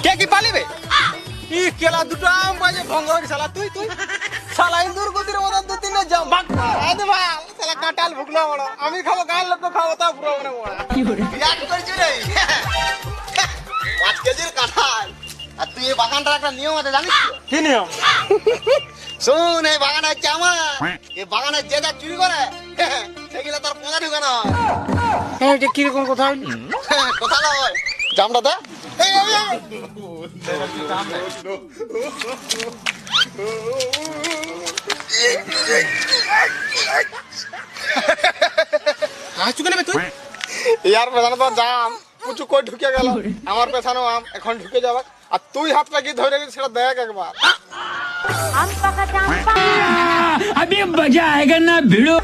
কে কি পালিবে ই কেলা দুটো আম বাজে ভঙ্গ হয়ে শালা তুই তুই শালা ইন্দুর গতির মতো দু তিনটা জাম ভাগ আদে ভাই শালা কাঁঠাল ভুগলো বড় আমি খাবো গায়ের লোক খাবো তা পুরো মানে বড় কি করে বিরাট করছিস রে 5 কেজির কাঁঠাল আর তুই এই বাগানটা একটা নিয়ম আছে জানিস কি নিয়ম শোন এই বাগান হচ্ছে আমার এই বাগানে যে যা চুরি করে সেগুলো তোর পোঁদা ঢুকে না হ্যাঁ এটা কিরকম কথা হইলি কথা নয় জামটা দে ইয়ার পেছনে তো জাম পুচু কই ঢুকে গেল আমার পেছনে আম এখন ঢুকে যাবে আর তুই হাতটা কি ধরে গেছিস সেটা দেখ একবার अभी मजा आएगा ना भिड़ो